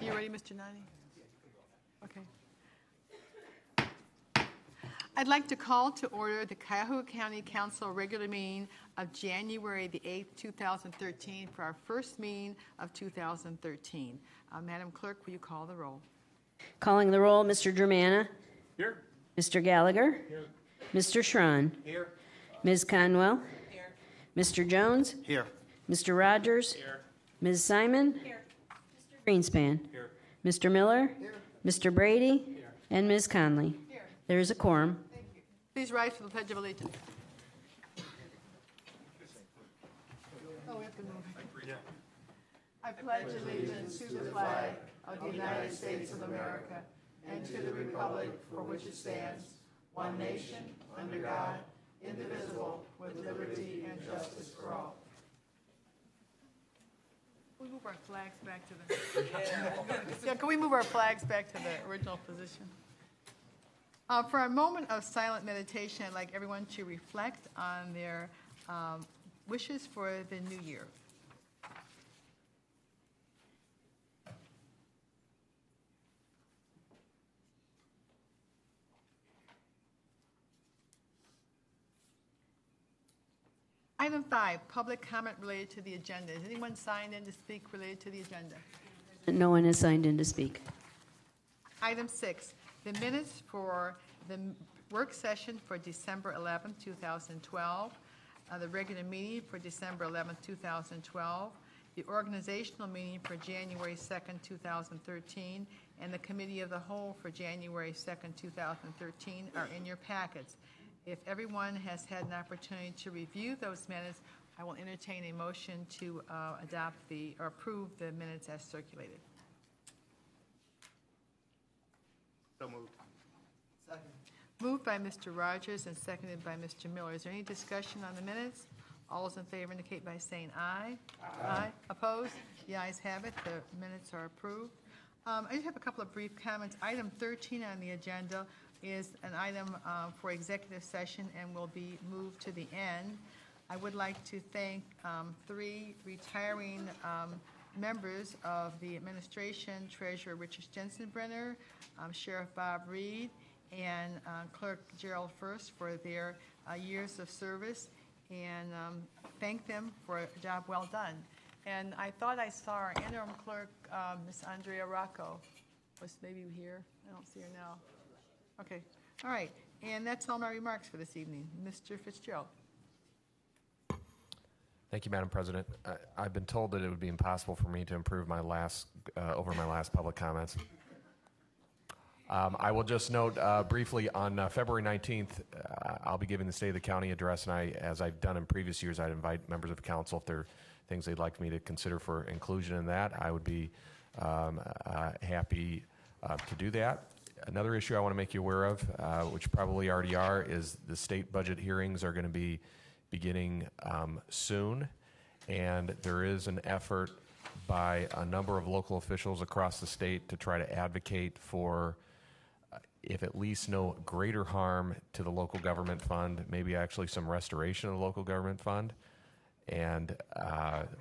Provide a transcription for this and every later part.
You ready, Mr. Nani? Okay. I'd like to call to order the Cuyahoga County Council regular meeting of January the 8th, 2013 for our first meeting of 2013. Madam Clerk, will you call the roll? Calling the roll, Mr. Germana. Here. Mr. Gallagher. Here. Mr. Schron. Here. Ms. Conwell. Here. Mr. Jones. Here. Mr. Rogers. Here. Ms. Simon. Here. Mr. Greenspan. Here. Mr. Miller. Here. Mr. Brady. Here. And Ms. Conley. Here. There is a quorum. Thank you. Please rise for the Pledge of Allegiance. Oh, we have to move. I pledge allegiance to the flag of the United States of America and to the republic for which it stands, one nation, under God, indivisible, with liberty and justice for all. Can we move our flags back to the... Yeah, can we move our flags back to the original position? For a moment of silent meditation, I'd like everyone to reflect on their wishes for the new year. Item 5, public comment related to the agenda. Is anyone signed in to speak related to the agenda? No one has signed in to speak. Item 6, the minutes for the work session for December 11, 2012, the regular meeting for December 11, 2012, the organizational meeting for January 2nd, 2013, and the committee of the whole for January 2nd, 2013 are in your packets. If everyone has had an opportunity to review those minutes, I will entertain a motion to adopt or approve the minutes as circulated. So moved. Second. Moved by Mr. Rogers and seconded by Mr. Miller. Is there any discussion on the minutes? All those in favor indicate by saying aye. Aye. Opposed? The ayes have it. The minutes are approved. I just have a couple of brief comments. Item 13 on the agenda is an item for executive session and will be moved to the end. I would like to thank 3 retiring members of the administration, Treasurer Richard Jensenbrenner, Sheriff Bob Reed, and Clerk Gerald First for their years of service, and thank them for a job well done. And I thought I saw our interim clerk, Miss Andrea Rocco, was maybe here. I don't see her now. Okay. All right. And that's all my remarks for this evening. Mr. Fitzgerald. Thank you, Madam President. I've been told that it would be impossible for me to improve my over my last public comments. I will just note briefly on February 19th, I'll be giving the State of the County address, and as I've done in previous years, I'd invite members of council if there are things they'd like me to consider for inclusion in that. I would be happy to do that. Another issue I want to make you aware of, which probably already are, is the state budget hearings are going to be beginning soon, and there is an effort by a number of local officials across the state to try to advocate for, if at least no greater harm to the local government fund, maybe actually some restoration of the local government fund. And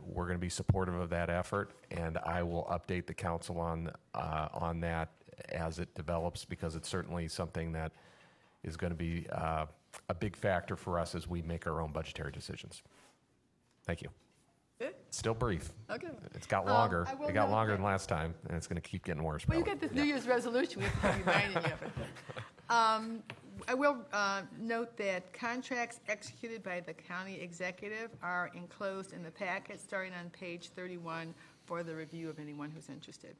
we're going to be supportive of that effort, and I will update the council on that as it develops, because it's certainly something that is going to be a big factor for us as we make our own budgetary decisions. Thank you. Good. Still brief. Okay. It's got longer. I will It got note longer that- than last time, and it's going to keep getting worse. Well, you probably. got this New Year's resolution. We have to keep reminding you of it. I will note that contracts executed by the county executive are enclosed in the packet, starting on page 31 for the review of anyone who's interested.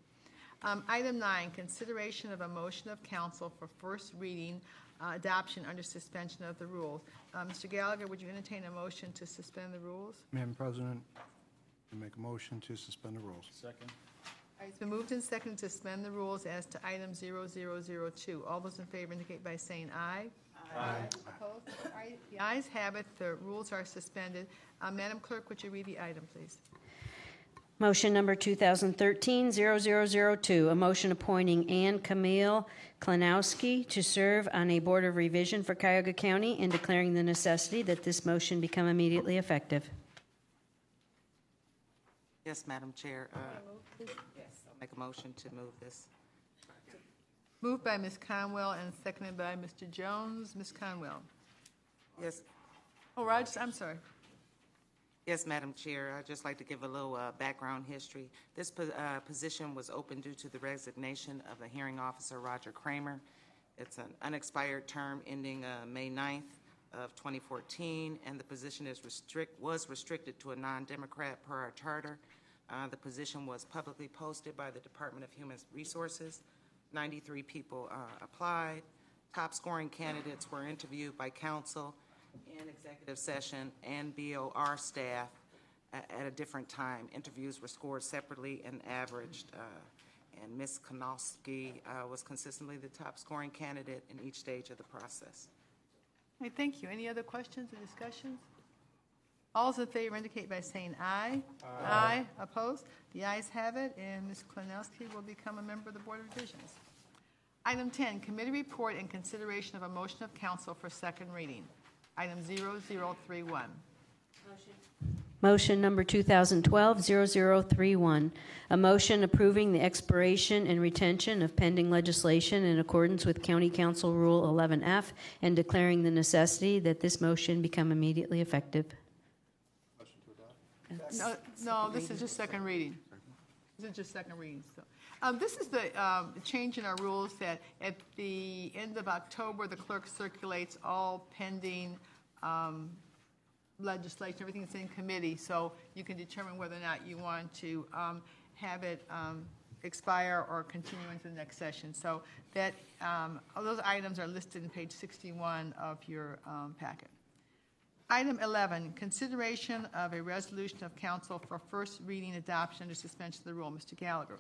Item 9, consideration of a motion of council for first reading adoption under suspension of the rules. Mr. Gallagher, would you entertain a motion to suspend the rules? Madam President, I make a motion to suspend the rules. Second. All right, it's been moved and seconded to suspend the rules as to item 0002. All those in favor indicate by saying aye. Aye. Opposed? All right, the ayes have it. The rules are suspended. Madam Clerk, would you read the item, please? Motion number 2013-0002, a motion appointing Ann Camille Klanowski to serve on a Board of Revision for Cuyahoga County and declaring the necessity that this motion become immediately effective. Yes, Madam Chair. Yes, I'll Make a motion to move this. Moved by Ms. Conwell and seconded by Mr. Jones. Ms. Conwell. Yes, Oh, Rogers, I'm sorry. yes, Madam Chair. I'd just like to give a little background history. This position was open due to the resignation of the hearing officer, Roger Kramer. It's an unexpired term ending May 9th of 2014, and the position was restricted to a non-Democrat per our charter. The position was publicly posted by the Department of Human Resources. 93 people applied. Top scoring candidates were interviewed by council in executive session and BOR staff at a different time. Interviews were scored separately and averaged, and Ms. Konowski was consistently the top scoring candidate in each stage of the process. Okay, thank you. Any other questions or discussions? All those in favor indicate by saying aye. Aye. Opposed? The ayes have it, and Ms. Klinowski will become a member of the Board of Revisions. Item 10, committee report and consideration of a motion of council for second reading. Item 0031. Motion number 2012-0031, a motion approving the expiration and retention of pending legislation in accordance with County Council Rule 11F and declaring the necessity that this motion become immediately effective. No, this is just second reading. This is just second reading. So, this is the change in our rules that at the end of October, the clerk circulates all pending legislation, everything that's in committee, so you can determine whether or not you want to have it expire or continue into the next session. So that all those items are listed in page 61 of your packet. Item 11, consideration of a resolution of council for first reading adoption under suspension of the rule. Mr. Gallagher.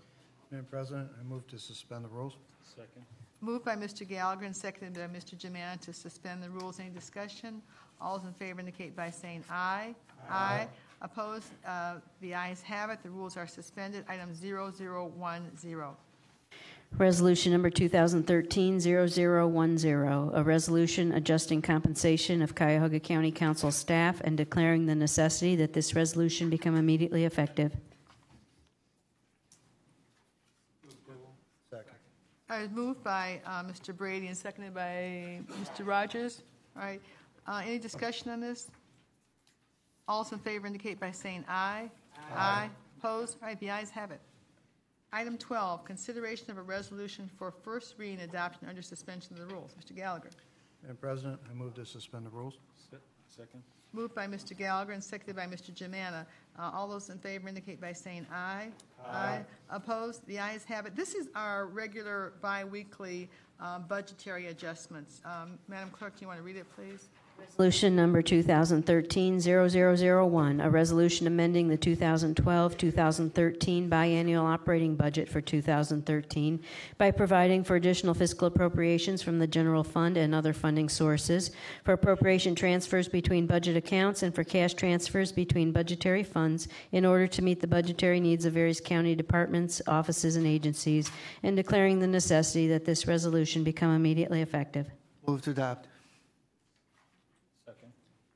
Madam President, I move to suspend the rules. Second. Moved by Mr. Gallagher and seconded by Mr. Jemana to suspend the rules. Any discussion? All those in favor indicate by saying aye. Aye. Opposed? The ayes have it. The rules are suspended. Item 0010. Resolution number 2013-0010, a resolution adjusting compensation of Cuyahoga County Council staff and declaring the necessity that this resolution become immediately effective. Second. All right, moved by Mr. Brady and seconded by Mr. Rogers. All right, any discussion on this? All those in favor indicate by saying aye. Aye. Opposed? All right, the ayes have it. Item 12, consideration of a resolution for first reading adoption under suspension of the rules. Mr. Gallagher. Madam President, I move to suspend the rules. Second. Moved by Mr. Gallagher and seconded by Mr. Jemana. All those in favor indicate by saying aye. Aye. Opposed? The ayes have it. This is our regular biweekly budgetary adjustments. Madam Clerk, do you want to read it, please? Resolution number 2013-0001, a resolution amending the 2012-2013 biennial operating budget for 2013 by providing for additional fiscal appropriations from the general fund and other funding sources, for appropriation transfers between budget accounts, and for cash transfers between budgetary funds in order to meet the budgetary needs of various county departments, offices, and agencies, and declaring the necessity that this resolution become immediately effective. Move to adopt.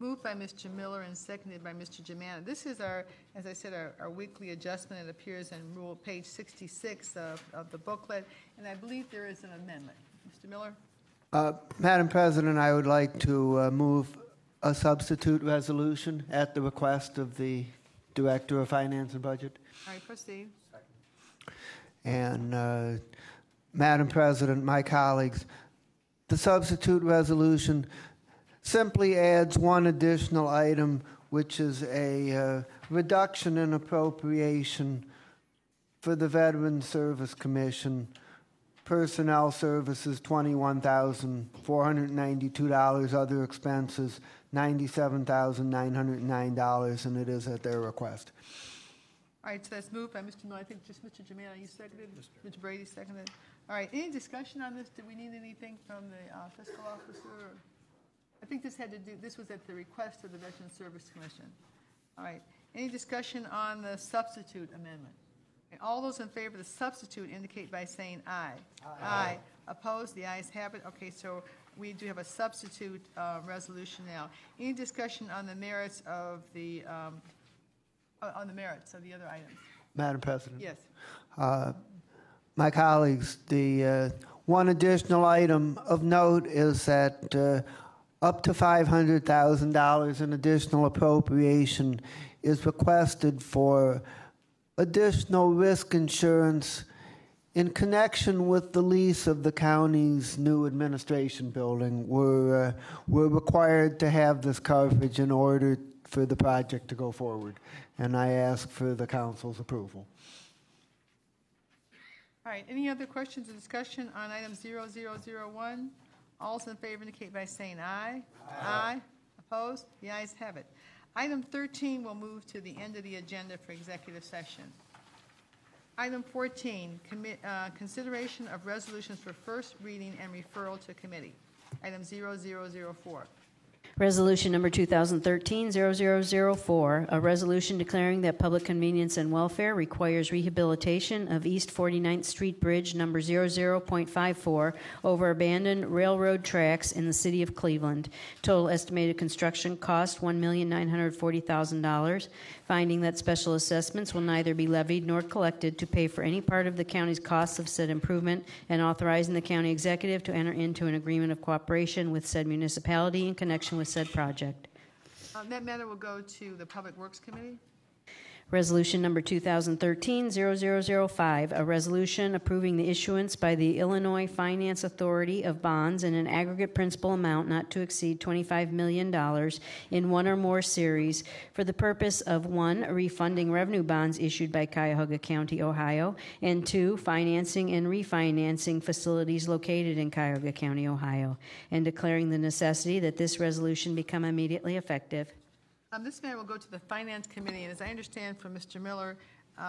Moved by Mr. Miller and seconded by Mr. Jemana. This is our, as I said, our weekly adjustment. It appears in rule page 66 of the booklet, and I believe there is an amendment. Mr. Miller? Madam President, I would like to move a substitute resolution at the request of the Director of Finance and Budget. All right, proceed. And Madam President, my colleagues, the substitute resolution simply adds one additional item, which is a reduction in appropriation for the Veteran Service Commission. Personnel services, $21,492. Other expenses, $97,909, and it is at their request. All right, so that's moved by Mr. Miller. I think just Mr. Jemana, you seconded? Mr. Brady seconded. All right, any discussion on this? Do we need anything from the fiscal officer? I think this was at the request of the Veteran Service Commission. All right. Any discussion on the substitute amendment? Okay, all those in favor of the substitute indicate by saying aye. Aye. Opposed? The ayes have it. Okay, so we do have a substitute resolution now. Any discussion on the merits of the other items? Madam President? Yes. my colleagues, the one additional item of note is that up to $500,000 in additional appropriation is requested for additional risk insurance in connection with the lease of the county's new administration building. We're required to have this coverage in order for the project to go forward, and I ask for the council's approval. All right, any other questions or discussion on item 0001? All those in favor indicate by saying aye. Aye. Opposed? The ayes have it. Item 13 will move to the end of the agenda for executive session. Item 14, consideration of resolutions for first reading and referral to committee. Item 0004. Resolution number 2013-0004, a resolution declaring that public convenience and welfare requires rehabilitation of East 49th Street Bridge number 00.54 over abandoned railroad tracks in the city of Cleveland. Total estimated construction cost $1,940,000. Finding that special assessments will neither be levied nor collected to pay for any part of the county's costs of said improvement, and authorizing the county executive to enter into an agreement of cooperation with said municipality in connection with said project. That matter will go to the Public Works Committee. Resolution number 2013-0005, a resolution approving the issuance by the Illinois Finance Authority of bonds in an aggregate principal amount not to exceed $25 million in one or more series for the purpose of 1, refunding revenue bonds issued by Cuyahoga County, Ohio, and 2, financing and refinancing facilities located in Cuyahoga County, Ohio, and declaring the necessity that this resolution become immediately effective. This matter will go to the Finance Committee, and as I understand from Mr. Miller,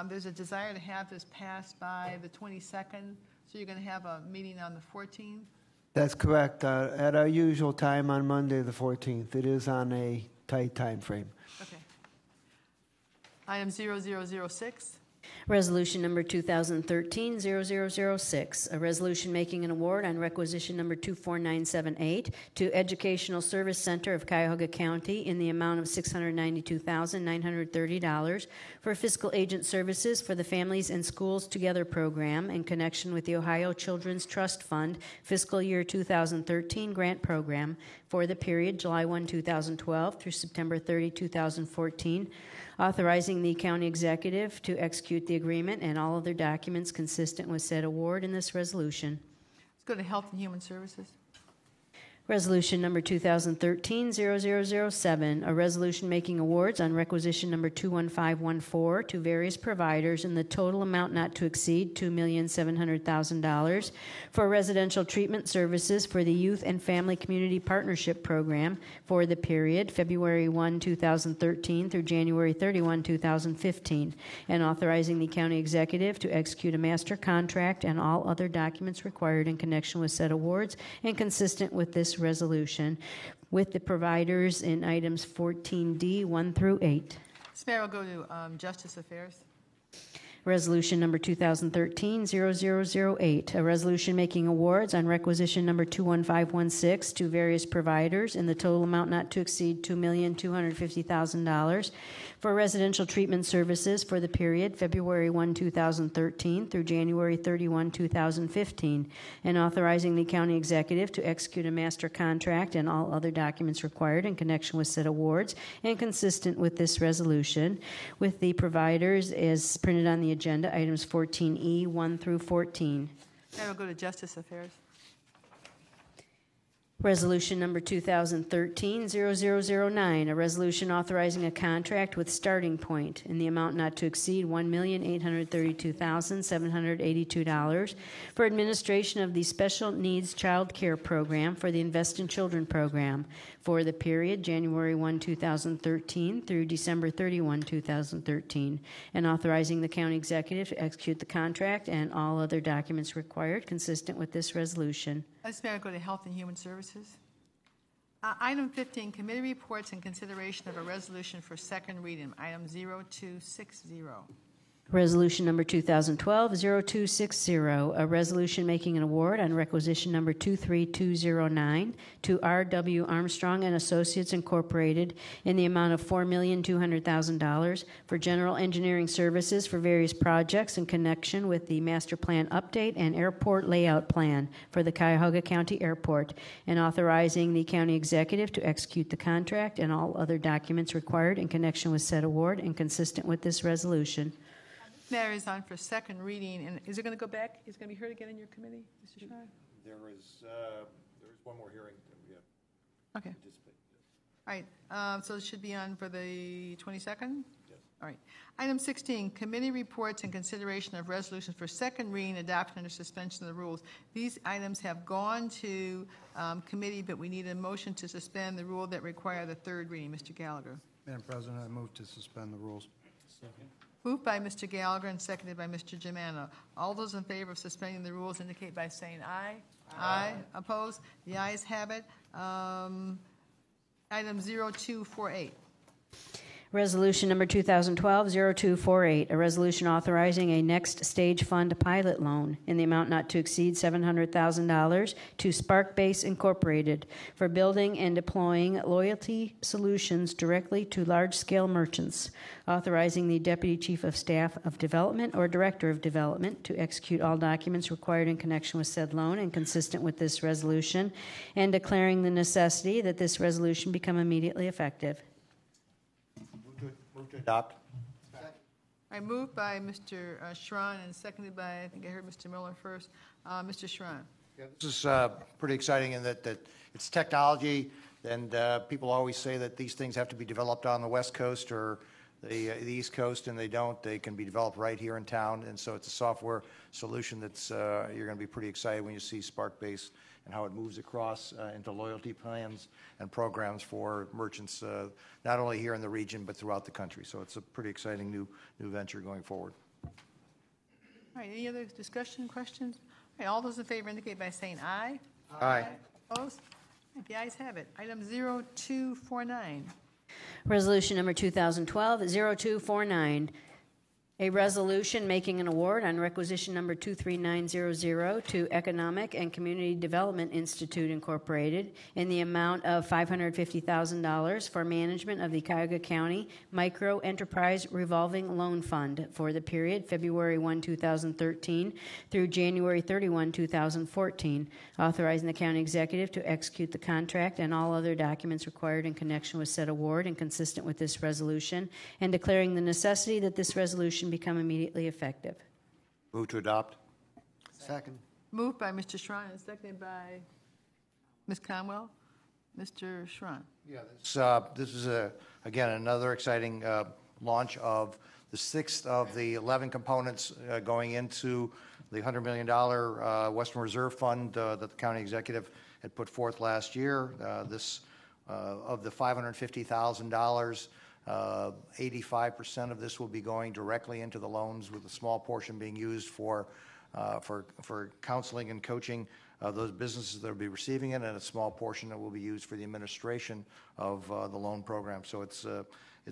there's a desire to have this passed by the 22nd, so you're going to have a meeting on the 14th? That's correct. At our usual time on Monday, the 14th. It is on a tight time frame. Okay. Item 0006. Resolution number 2013-0006, a resolution making an award on requisition number 24978 to Educational Service Center of Cuyahoga County in the amount of $692,930 for fiscal agent services for the Families and Schools Together program in connection with the Ohio Children's Trust Fund fiscal year 2013 grant program for the period July 1, 2012 through September 30, 2014, authorizing the county executive to execute the agreement and all other documents consistent with said award in this resolution. Let's go to Health and Human Services. Resolution number 2013-0007, a resolution making awards on requisition number 21514 to various providers in the total amount not to exceed $2,700,000 for residential treatment services for the Youth and Family Community Partnership Program for the period February 1, 2013 through January 31, 2015, and authorizing the county executive to execute a master contract and all other documents required in connection with said awards and consistent with this resolution with the providers in items 14D 1 through 8. This matter will go to Justice Affairs. Resolution number 2013-0008, a resolution making awards on requisition number 21516 to various providers in the total amount not to exceed $2,250,000 for residential treatment services for the period February 1, 2013 through January 31, 2015, and authorizing the county executive to execute a master contract and all other documents required in connection with said awards and consistent with this resolution with the providers as printed on the agenda, items 14E 1 through 14. That will go to Justice Affairs. Resolution number 2013-0009, a resolution authorizing a contract with Starting Point in the amount not to exceed $1,832,782 for administration of the Special Needs Child Care Program for the Invest in Children program for the period January 1, 2013 through December 31, 2013, and authorizing the county executive to execute the contract and all other documents required consistent with this resolution. This matter will go to Health and Human Services. Item 15, committee reports and consideration of a resolution for second reading. Item 0260. Resolution number 2012-0260, a resolution making an award on requisition number 23209 to R.W. Armstrong and Associates Incorporated in the amount of $4,200,000 for general engineering services for various projects in connection with the master plan update and airport layout plan for the Cuyahoga County Airport, and authorizing the county executive to execute the contract and all other documents required in connection with said award and consistent with this resolution. Matter is on for second reading, and is it going to go back? Is it going to be heard again in your committee, Mr. Schreier? There is one more hearing that we have Okay. anticipated. All right, so it should be on for the 22nd? Yes. All right. Item 16, committee reports and consideration of resolutions for second reading, adoption under suspension of the rules. These items have gone to committee, but we need a motion to suspend the rule that require the third reading. Mr. Gallagher. Madam President, I move to suspend the rules. Moved by Mr. Gallagher and seconded by Mr. Germano. All those in favor of suspending the rules indicate by saying aye. Aye. Opposed? The ayes have it. Item 0248. Resolution number 2012-0248, a resolution authorizing a next stage fund pilot loan in the amount not to exceed $700,000 to Spark Base Incorporated for building and deploying loyalty solutions directly to large-scale merchants, authorizing the Deputy Chief of Staff of Development or Director of Development to execute all documents required in connection with said loan and consistent with this resolution, and declaring the necessity that this resolution become immediately effective. Move to adopt. I moved by Mr. Schron and seconded by, I think I heard Mr. Miller first. Mr. Schron. Yeah, this is pretty exciting in that it's technology, and people always say that these things have to be developed on the West Coast or the East Coast, and they don't. They can be developed right here in town, and so it's a software solution that's you're going to be pretty excited when you see Sparkbase and how it moves across into loyalty plans and programs for merchants, not only here in the region but throughout the country. So it's a pretty exciting new venture going forward. All right, any other discussion, questions? All right, all those in favor indicate by saying aye. Aye. Opposed? All right, the ayes have it. Item 0249. Resolution number 2012-0249, a resolution making an award on requisition number 23900 to Economic and Community Development Institute Incorporated in the amount of $550,000 for management of the Cuyahoga County Micro Enterprise Revolving Loan Fund for the period February 1, 2013 through January 31, 2014, authorizing the county executive to execute the contract and all other documents required in connection with said award and consistent with this resolution, and declaring the necessity that this resolution become immediately effective. Move to adopt. Second. Moved by Mr. Schron and seconded by Ms. Conwell. Mr. Schron. Yeah, this is, again, another exciting launch of the sixth of the 11 components going into the $100 million Western Reserve Fund that the county executive had put forth last year. This of the $550,000, 85% of this will be going directly into the loans, with a small portion being used for counseling and coaching those businesses that will be receiving it, and a small portion that will be used for the administration of the loan program. So it's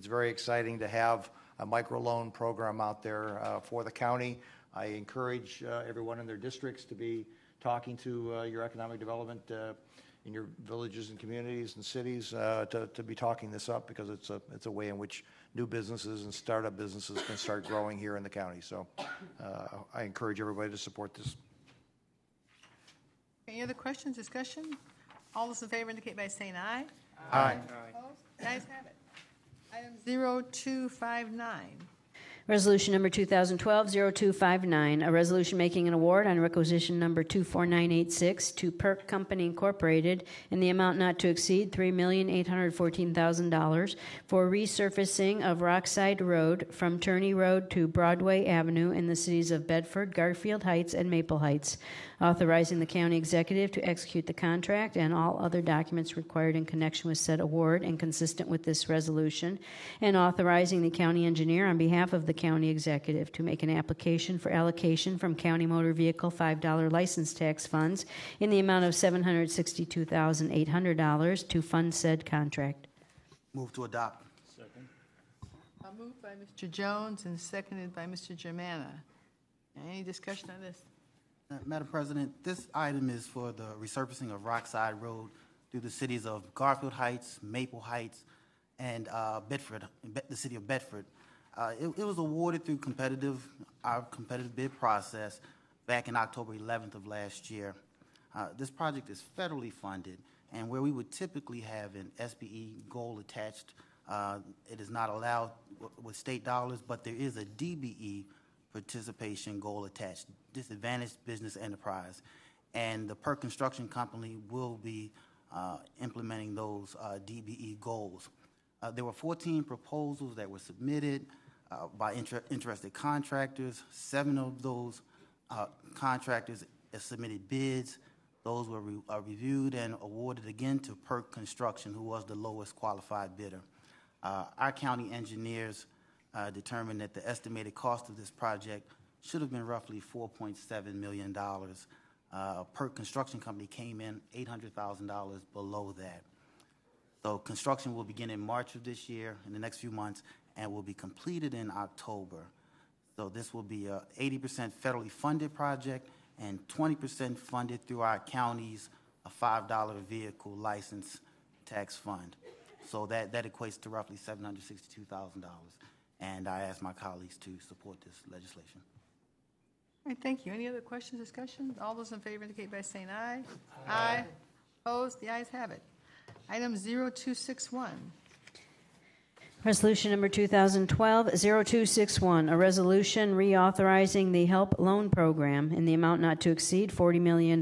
very exciting to have a microloan program out there for the county. I encourage everyone in their districts to be talking to your economic development in your villages and communities and cities to be talking this up, because it's a way in which new businesses and startup businesses can start growing here in the county. So I encourage everybody to support this. Any other questions, discussion? All those in favor indicate by saying aye. Aye. Opposed? The ayes have it. Item 0259. Resolution number 2012-0259, a resolution making an award on requisition number 24986 to Perk Company Incorporated in the amount not to exceed $3,814,000 for resurfacing of Rockside Road from Turney Road to Broadway Avenue in the cities of Bedford, Garfield Heights, and Maple Heights, authorizing the county executive to execute the contract and all other documents required in connection with said award and consistent with this resolution, and authorizing the county engineer on behalf of the county executive to make an application for allocation from county motor vehicle $5 license tax funds in the amount of $762,800 to fund said contract. Move to adopt. Moved by Mr. Jones and seconded by Mr. Germana. Any discussion on this? Madam President, this item is for the resurfacing of Rockside Road through the cities of Garfield Heights, Maple Heights, and Bedford, the city of Bedford. It was awarded through our competitive bid process back in October 11th of last year. This project is federally funded, and where we would typically have an SBE goal attached, it is not allowed with state dollars, but there is a DBE participation goal attached, disadvantaged business enterprise, and the PERC Construction Company will be implementing those DBE goals. There were 14 proposals that were submitted by interested contractors. 7 of those contractors submitted bids. Those were reviewed and awarded again to PERC Construction, who was the lowest qualified bidder. Our county engineers determined that the estimated cost of this project should have been roughly $4.7 million. PERC Construction Company came in $800,000 below that. So construction will begin in March of this year, in the next few months, and will be completed in October. So this will be a 80% federally funded project and 20% funded through our county's $5 vehicle license tax fund. So that equates to roughly $762,000. And I ask my colleagues to support this legislation. All right, thank you. Any other questions, discussion? All those in favor indicate by saying aye. Aye. Opposed? The ayes have it. Item 0261. Resolution number 2012-0261, a resolution reauthorizing the HELP loan program in the amount not to exceed $40 million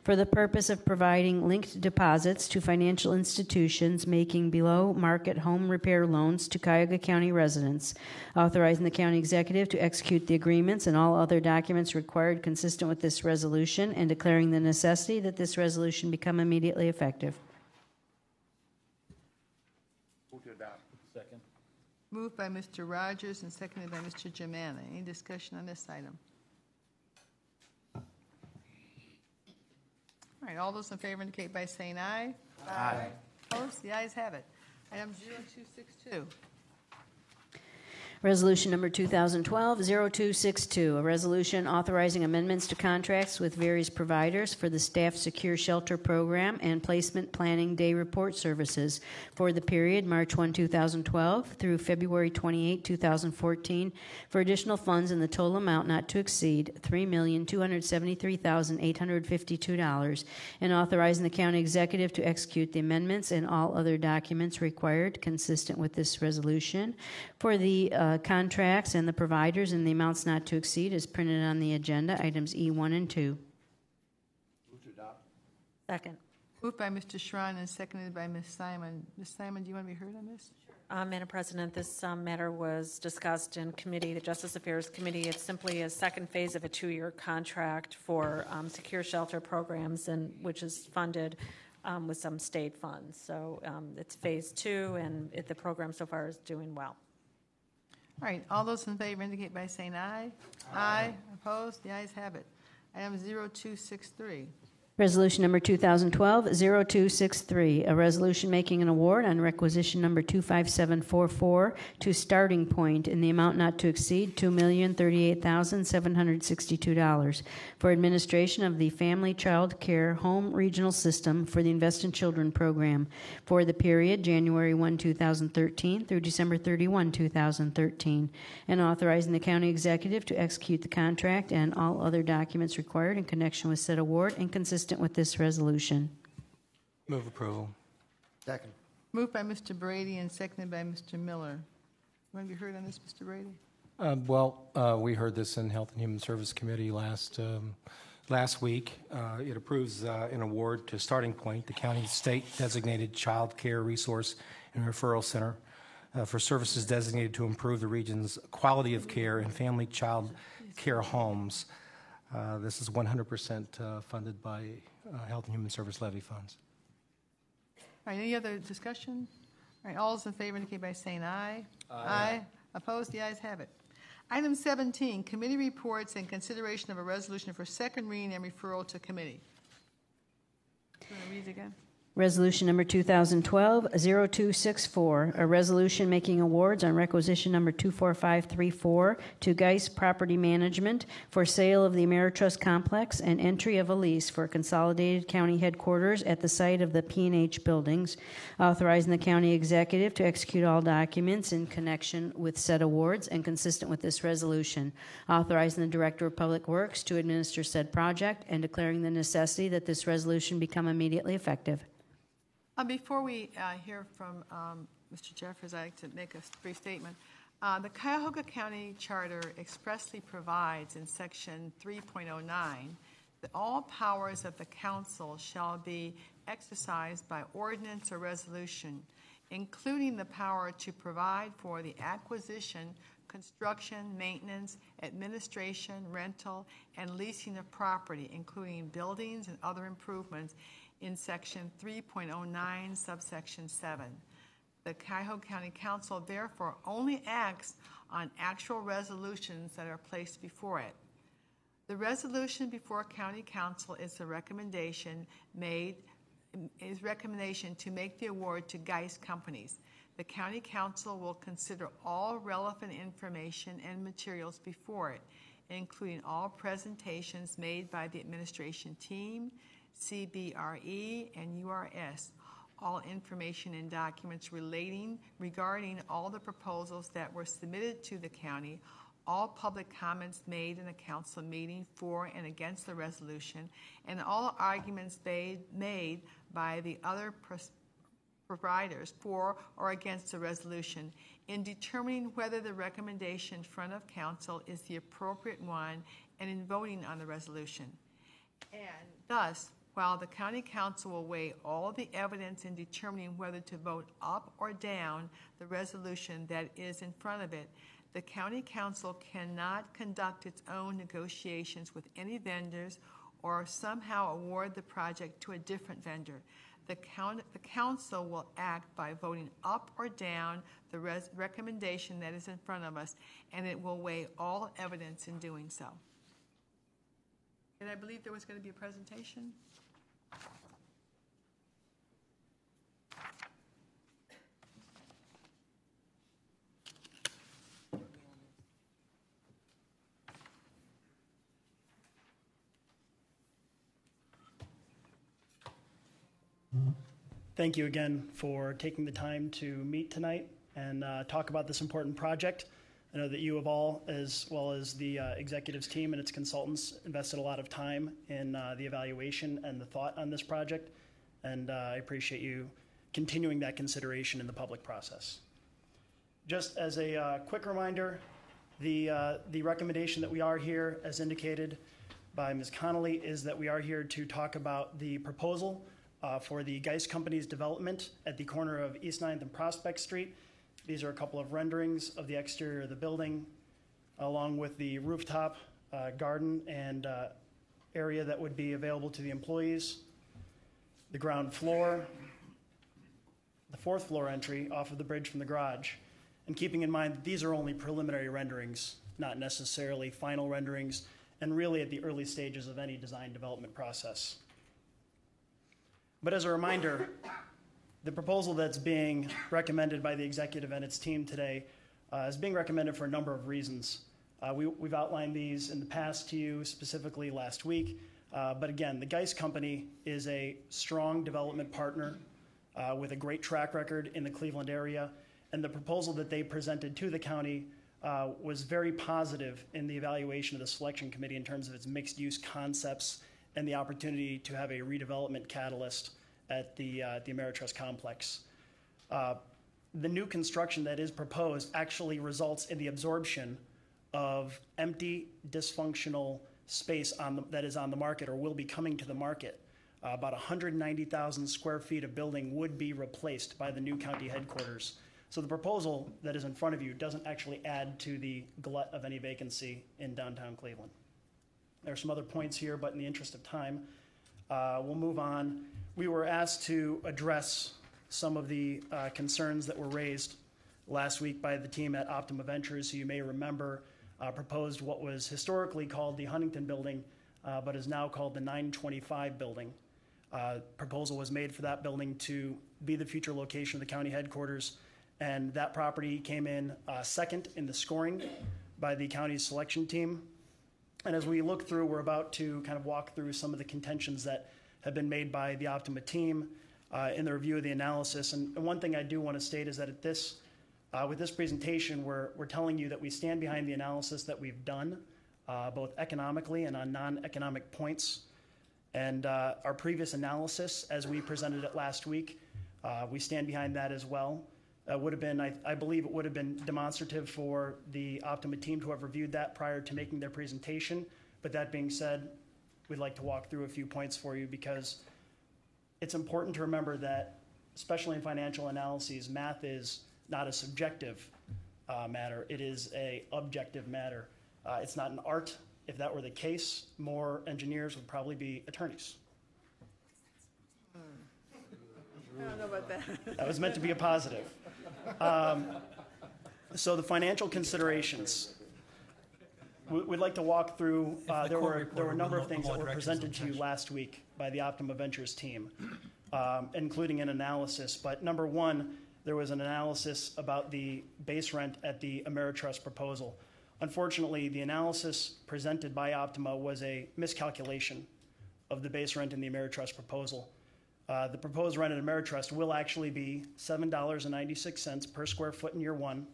for the purpose of providing linked deposits to financial institutions making below-market home repair loans to Cuyahoga County residents, authorizing the county executive to execute the agreements and all other documents required consistent with this resolution, and declaring the necessity that this resolution become immediately effective. Moved by Mr. Rogers and seconded by Mr. Germana. Any discussion on this item? All right, all those in favor indicate by saying aye. Aye. Opposed? The ayes have it. Item 0262. Resolution number 2012-0262, a resolution authorizing amendments to contracts with various providers for the Staff Secure Shelter Program and Placement Planning Day Report Services for the period March 1, 2012 through February 28, 2014 for additional funds in the total amount not to exceed $3,273,852, and authorizing the county executive to execute the amendments and all other documents required consistent with this resolution for the contracts and the providers in the amounts not to exceed as printed on the agenda, items E1 and 2. Move to adopt. Second. Moved by Mr. Schrein and seconded by Ms. Simon. Ms. Simon, do you want to be heard on this? Madam President, this matter was discussed in committee, the Justice Affairs Committee. It's simply a second phase of a 2-year contract for secure shelter programs, and which is funded with some state funds. So it's phase 2, and the program so far is doing well. All right, all those in favor indicate by saying aye. Aye. Opposed? The ayes have it. Item 0263. Resolution number 2012-0263, a resolution making an award on requisition number 25744 to Starting Point in the amount not to exceed $2,038,762 for administration of the Family Child Care Home Regional System for the Invest in Children program for the period January 1, 2013 through December 31, 2013, and authorizing the county executive to execute the contract and all other documents required in connection with said award and consistent with this resolution. Move approval. Second. Moved by Mr. Brady and seconded by Mr. Miller. You want to be heard on this, Mr. Brady? We heard this in Health and Human Service Committee last week. It approves an award to Starting Point, the county's state-designated child care resource and referral center, for services designated to improve the region's quality of care in family child care homes. This is 100% funded by Health and Human Service levy funds. All right, any other discussion? All right, all those in favor indicate by saying aye. Aye. Opposed? The ayes have it. Item 17, committee reports and consideration of a resolution for second reading and referral to committee. Do you want to read it again? Resolution number 2012-0264, a resolution making awards on requisition number 24534 to Geis Property Management for sale of the Ameritrust Complex and entry of a lease for consolidated county headquarters at the site of the P&H buildings, authorizing the county executive to execute all documents in connection with said awards and consistent with this resolution, authorizing the Director of Public Works to administer said project and declaring the necessity that this resolution become immediately effective. Before we hear from Mr. Jeffers, I'd like to make a brief statement. The Cuyahoga County Charter expressly provides in Section 3.09 that all powers of the council shall be exercised by ordinance or resolution, including the power to provide for the acquisition, construction, maintenance, administration, rental, and leasing of property, including buildings and other improvements, in Section 3.09, subsection 7. The Cuyahoga County Council therefore only acts on actual resolutions that are placed before it. The resolution before County Council is the recommendation to make the award to Geis companies. The County Council will consider all relevant information and materials before it, including all presentations made by the administration team, CBRE, and URS, all information and documents regarding all the proposals that were submitted to the county, all public comments made in a council meeting for and against the resolution, and all arguments made by the other providers for or against the resolution in determining whether the recommendation in front of council is the appropriate one and in voting on the resolution. And thus, while the County Council will weigh all the evidence in determining whether to vote up or down the resolution that is in front of it, the County Council cannot conduct its own negotiations with any vendors or somehow award the project to a different vendor. The Council will act by voting up or down the recommendation that is in front of us, and it will weigh all evidence in doing so. And I believe there was going to be a presentation. Thank you again for taking the time to meet tonight and talk about this important project. I know that you have all, as well as the executives team and its consultants, invested a lot of time in the evaluation and the thought on this project, and I appreciate you continuing that consideration in the public process. Just as a quick reminder, the recommendation that we are here, as indicated by Ms. Connolly, is that we are here to talk about the proposal for the Geis Company's development at the corner of East 9th and Prospect Street. These are a couple of renderings of the exterior of the building, along with the rooftop, garden, and area that would be available to the employees. The ground floor, the fourth floor entry off of the bridge from the garage. And keeping in mind that these are only preliminary renderings, not necessarily final renderings, and really at the early stages of any design development process. But as a reminder, the proposal that's being recommended by the executive and its team today is being recommended for a number of reasons. We've outlined these in the past to you, specifically last week. But again, the Geis Company is a strong development partner with a great track record in the Cleveland area. And the proposal that they presented to the county was very positive in the evaluation of the selection committee in terms of its mixed-use concepts and the opportunity to have a redevelopment catalyst at the Ameritrust complex. The new construction that is proposed actually results in the absorption of empty, dysfunctional space that is on the market or will be coming to the market. About 190,000 square feet of building would be replaced by the new county headquarters. So the proposal that is in front of you doesn't actually add to the glut of any vacancy in downtown Cleveland. There are some other points here, but in the interest of time, we'll move on. We were asked to address some of the concerns that were raised last week by the team at Optima Ventures, who you may remember proposed what was historically called the Huntington Building, but is now called the 925 Building. Proposal was made for that building to be the future location of the county headquarters, and that property came in second in the scoring by the county's selection team. And as we look through, we're about to kind of walk through some of the contentions that have been made by the Optima team in the review of the analysis. And one thing I do want to state is that with this presentation, we're telling you that we stand behind the analysis that we've done, both economically and on non-economic points. And our previous analysis, as we presented it last week, we stand behind that as well. Would have been, I believe it would have been demonstrative for the Optima team to have reviewed that prior to making their presentation. But that being said, we'd like to walk through a few points for you, because it's important to remember that, especially in financial analyses, math is not a subjective matter. It is a objective matter. It's not an art. If that were the case, more engineers would probably be attorneys. I don't know about that. That was meant to be a positive. So the financial considerations. We'd like to walk through, there were a number of things that were presented to you last week by the Optima Ventures team, including an analysis. But number one, there was an analysis about the base rent at the Ameritrust proposal. Unfortunately, the analysis presented by Optima was a miscalculation of the base rent in the Ameritrust proposal. The proposed rent at Ameritrust will actually be $7.96 per square foot in year one.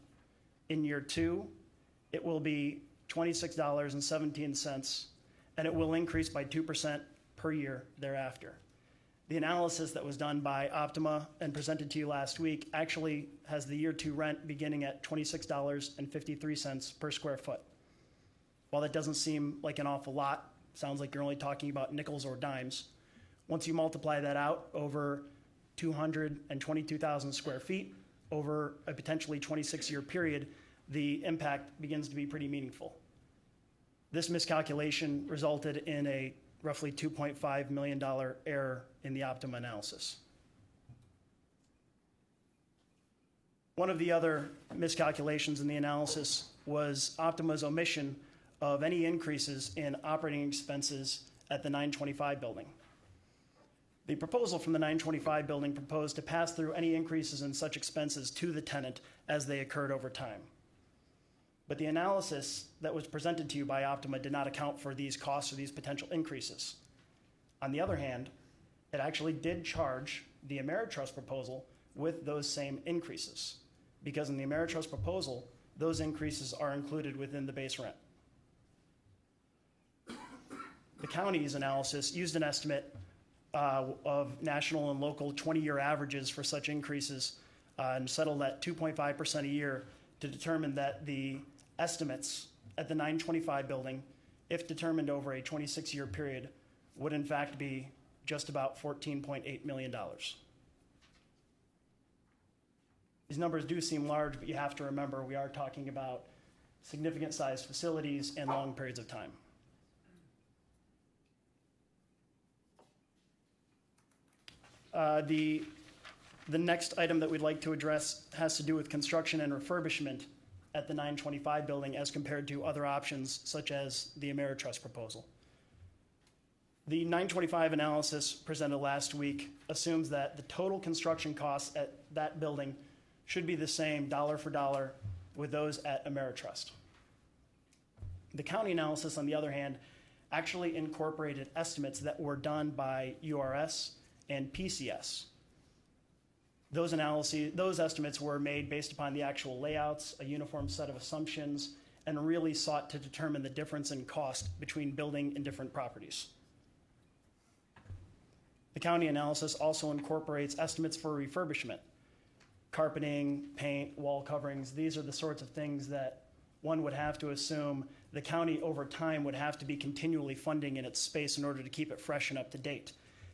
In year two, it will be $26.17, and it will increase by 2% per year thereafter. The analysis that was done by Optima and presented to you last week actually has the year two rent beginning at $26.53 per square foot. While that doesn't seem like an awful lot, sounds like you're only talking about nickels or dimes. Once you multiply that out over 222,000 square feet over a potentially 26-year period, the impact begins to be pretty meaningful. This miscalculation resulted in a roughly $2.5 million error in the Optima analysis. One of the other miscalculations in the analysis was Optima's omission of any increases in operating expenses at the 925 building. The proposal from the 925 building proposed to pass through any increases in such expenses to the tenant as they occurred over time. But the analysis that was presented to you by Optima did not account for these costs or these potential increases. On the other hand, it actually did charge the Ameritrust proposal with those same increases, because in the Ameritrust proposal, those increases are included within the base rent. The county's analysis used an estimate of national and local 20-year averages for such increases and settled at 2.5% a year to determine that the estimates at the 925 building, if determined over a 26-year period, would in fact be just about $14.8 million. These numbers do seem large, but you have to remember we are talking about significant sized facilities and long periods of time. The next item that we'd like to address has to do with construction and refurbishment at the 925 building as compared to other options such as the Ameritrust proposal. The 925 analysis presented last week assumes that the total construction costs at that building should be the same dollar for dollar with those at Ameritrust. The county analysis, on the other hand, actually incorporated estimates that were done by URS and PCS. Those estimates were made based upon the actual layouts, a uniform set of assumptions, and really sought to determine the difference in cost between building and different properties. The county analysis also incorporates estimates for refurbishment. Carpeting, paint, wall coverings, these are the sorts of things that one would have to assume the county over time would have to be continually funding in its space in order to keep it fresh and up to date.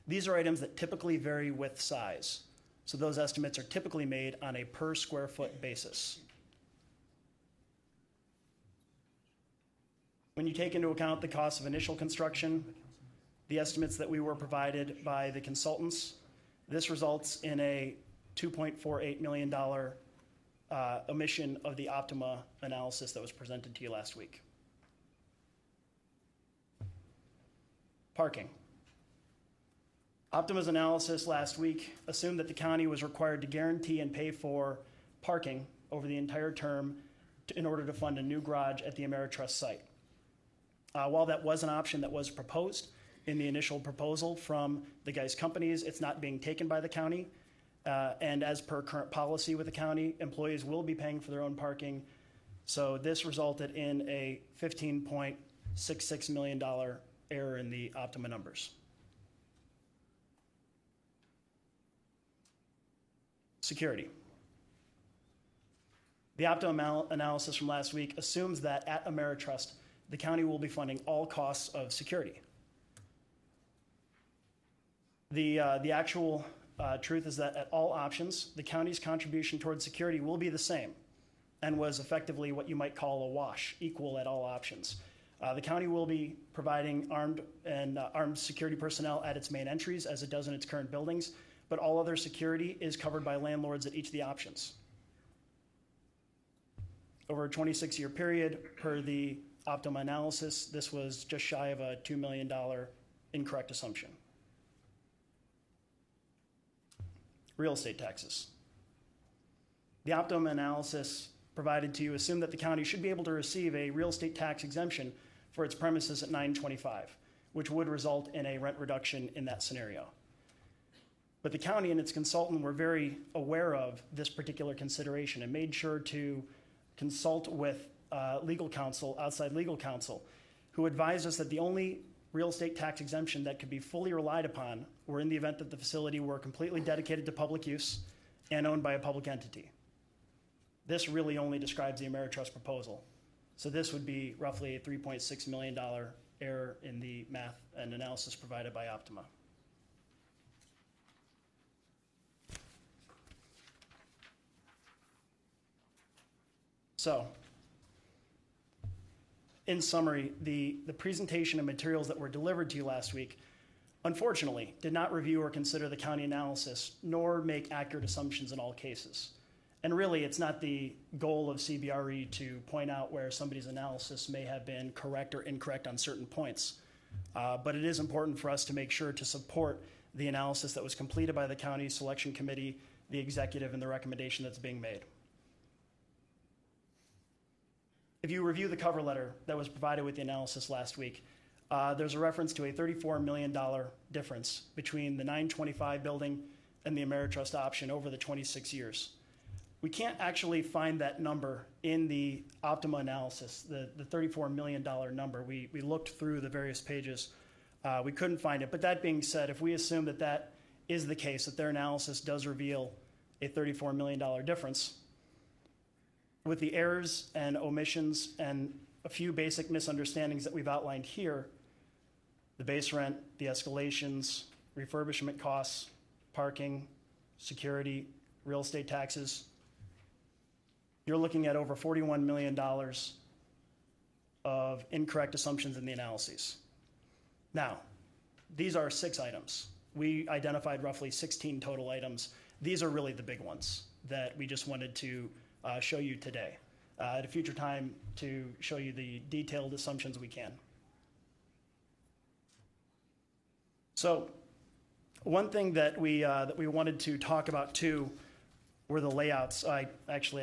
These are items that typically vary with size. So those estimates are typically made on a per square foot basis. When you take into account the cost of initial construction, the estimates that we were provided by the consultants, this results in a $2.48 million omission of the Optima analysis that was presented to you last week. Parking. Optima's analysis last week assumed that the county was required to guarantee and pay for parking over the entire term in order to fund a new garage at the Ameritrust site. While that was an option that was proposed in the initial proposal from the Geist companies, it's not being taken by the county. And as per current policy with the county, employees will be paying for their own parking. So this resulted in a $15.66 million error in the Optima numbers. Security. The Optima analysis from last week assumes that at Ameritrust, the county will be funding all costs of security. The actual truth is that at all options, the county's contribution towards security will be the same and was effectively what you might call a wash, equal at all options. The county will be providing armed security personnel at its main entries as it does in its current buildings, but all other security is covered by landlords at each of the options. Over a 26-year period, per the Optima analysis, this was just shy of a $2 million incorrect assumption. Real estate taxes. The Optima analysis provided to you assumed that the county should be able to receive a real estate tax exemption for its premises at 925, which would result in a rent reduction in that scenario. But the county and its consultant were very aware of this particular consideration and made sure to consult with legal counsel, outside legal counsel, who advised us that the only real estate tax exemption that could be fully relied upon were in the event that the facility were completely dedicated to public use and owned by a public entity. This really only describes the Ameritrust proposal. So this would be roughly a $3.6 million error in the math and analysis provided by Optima. So, in summary, the presentation and materials that were delivered to you last week, unfortunately, did not review or consider the county analysis, nor make accurate assumptions in all cases. And really, it's not the goal of CBRE to point out where somebody's analysis may have been correct or incorrect on certain points. But it is important for us to make sure to support the analysis that was completed by the county selection committee, the executive, and the recommendation that's being made. If you review the cover letter that was provided with the analysis last week, there's a reference to a $34 million difference between the 925 building and the Ameritrust option over the 26 years. We can't actually find that number in the Optima analysis, the $34 million number. We looked through the various pages. We couldn't find it. But that being said, if we assume that that is the case, that their analysis does reveal a $34 million difference, with the errors and omissions and a few basic misunderstandings that we've outlined here, the base rent, the escalations, refurbishment costs, parking, security, real estate taxes, you're looking at over $41 million of incorrect assumptions in the analyses. Now, these are 6 items. We identified roughly 16 total items. These are really the big ones that we just wanted to show you today. At a future time to show you the detailed assumptions we can. So one thing that we wanted to talk about too were the layouts. I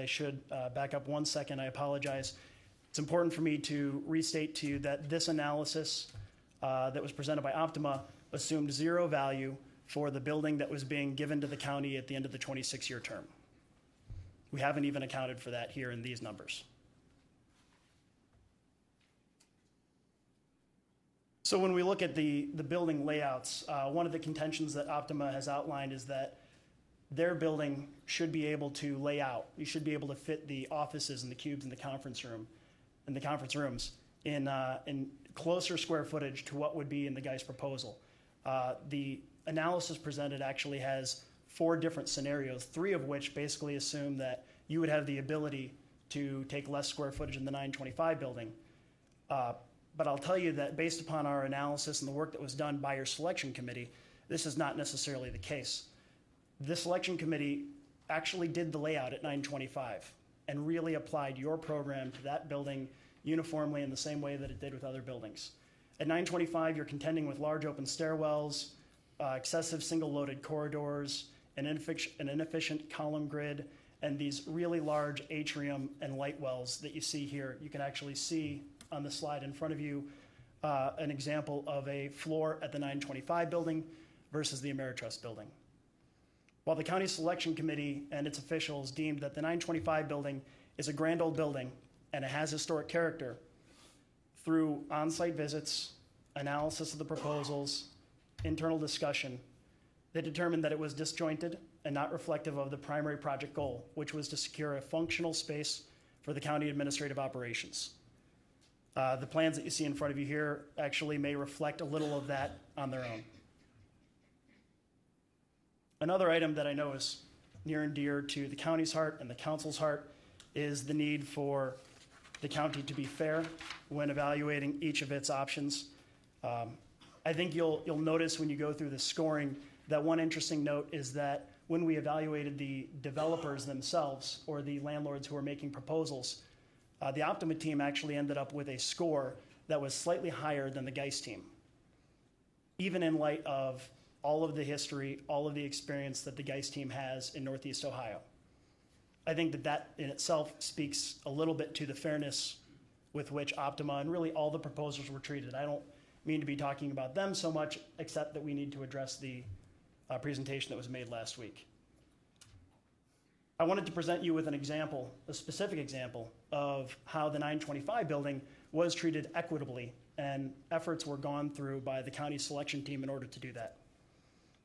should back up 1 second. I apologize. It's important for me to restate to you that this analysis that was presented by Optima assumed 0 value for the building that was being given to the county at the end of the 26-year term. We haven't even accounted for that here in these numbers. So when we look at the building layouts, one of the contentions that Optima has outlined is that their building should be able to lay out. You should be able to fit the offices and the cubes in the conference room, in the conference rooms, in closer square footage to what would be in the Geist proposal. The analysis presented actually has 4 different scenarios, 3 of which basically assume that you would have the ability to take less square footage in the 925 building. But I'll tell you that based upon our analysis and the work that was done by your selection committee, this is not necessarily the case. The selection committee actually did the layout at 925 and really applied your program to that building uniformly in the same way that it did with other buildings. At 925, you're contending with large open stairwells, excessive single-loaded corridors, an inefficient column grid, and these really large atrium and light wells that you see here. You can actually see on the slide in front of you an example of a floor at the 925 building versus the Ameritrust building. While the County Selection Committee and its officials deemed that the 925 building is a grand old building and it has historic character, through on-site visits, analysis of the proposals, internal discussion, they determined that it was disjointed and not reflective of the primary project goal, which was to secure a functional space for the county administrative operations. The plans that you see in front of you here actually may reflect a little of that on their own. Another item that I know is near and dear to the county's heart and the council's heart is the need for the county to be fair when evaluating each of its options. I think you'll notice when you go through the scoring that one interesting note is that when we evaluated the developers themselves or the landlords who are making proposals, the Optima team actually ended up with a score that was slightly higher than the Geist team, even in light of all of the history, all of the experience that the Geist team has in Northeast Ohio. I think that that in itself speaks a little bit to the fairness with which Optima and really all the proposals were treated. I don't mean to be talking about them so much, except that we need to address the presentation that was made last week. I wanted to present you with an example, a specific example of how the 925 building was treated equitably, and efforts were gone through by the county selection team in order to do that.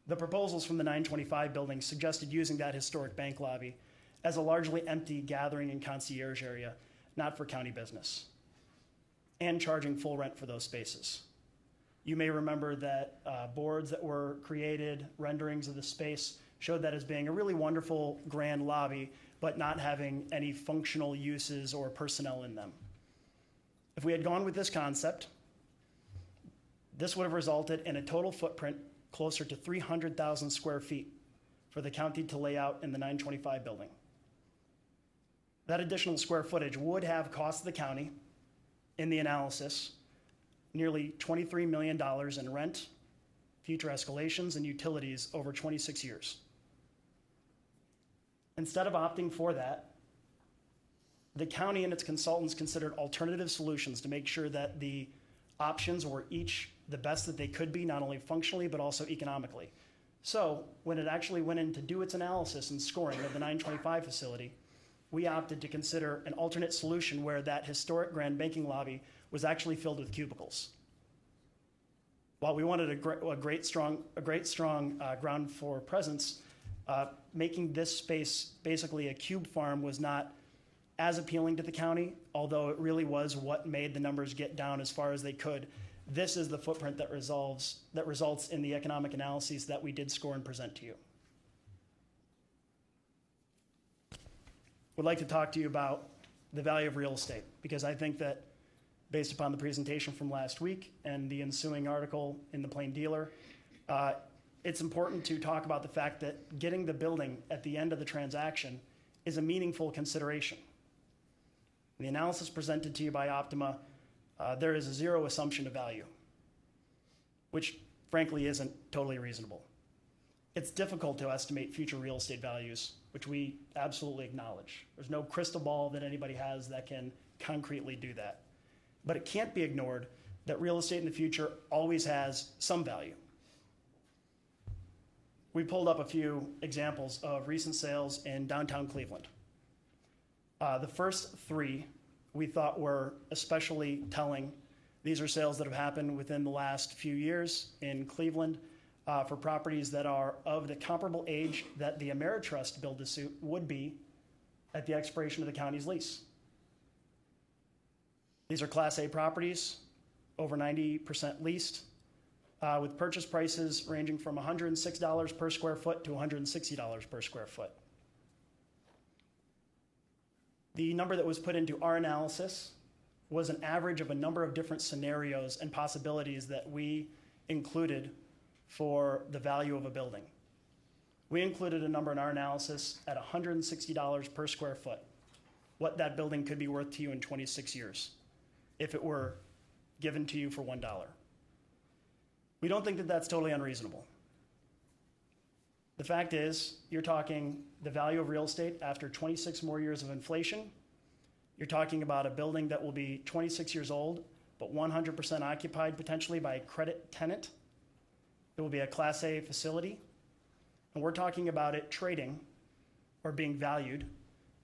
The proposals from the 925 building suggested using that historic bank lobby as a largely empty gathering and concierge area, not for county business, and charging full rent for those spaces. You may remember that boards that were created, renderings of the space, showed that as being a really wonderful grand lobby, but not having any functional uses or personnel in them. If we had gone with this concept, this would have resulted in a total footprint closer to 300,000 square feet for the county to lay out in the 925 building. That additional square footage would have cost the county, in the analysis, nearly $23 million in rent, future escalations, and utilities over 26 years. Instead of opting for that, the county and its consultants considered alternative solutions to make sure that the options were each the best that they could be, not only functionally, but also economically. So when it actually went in to do its analysis and scoring of the 925 facility, we opted to consider an alternate solution where that historic grand banking lobby was actually filled with cubicles. While we wanted a great strong ground floor presence, making this space basically a cube farm was not as appealing to the county, although it really was what made the numbers get down as far as they could. This is the footprint that results in the economic analyses that we did score and present to you. Would like to talk to you about the value of real estate, because I think that based upon the presentation from last week and the ensuing article in the Plain Dealer, it's important to talk about the fact that getting the building at the end of the transaction is a meaningful consideration. In the analysis presented to you by Optima, there is a zero assumption of value, which frankly isn't totally reasonable. It's difficult to estimate future real estate values, which we absolutely acknowledge. There's no crystal ball that anybody has that can concretely do that. But it can't be ignored that real estate in the future always has some value. We pulled up a few examples of recent sales in downtown Cleveland. The first three we thought were especially telling. These are sales that have happened within the last few years in Cleveland for properties that are of the comparable age that the Ameritrust build-to-suit would be at the expiration of the county's lease. These are Class A properties, over 90% leased, with purchase prices ranging from $106 per square foot to $160 per square foot. The number that was put into our analysis was an average of a number of different scenarios and possibilities that we included for the value of a building. We included a number in our analysis at $160 per square foot, what that building could be worth to you in 26 years if it were given to you for $1. We don't think that that's totally unreasonable. The fact is, you're talking the value of real estate after 26 more years of inflation. You're talking about a building that will be 26 years old, but 100% occupied potentially by a credit tenant. It will be a Class A facility. And we're talking about it trading or being valued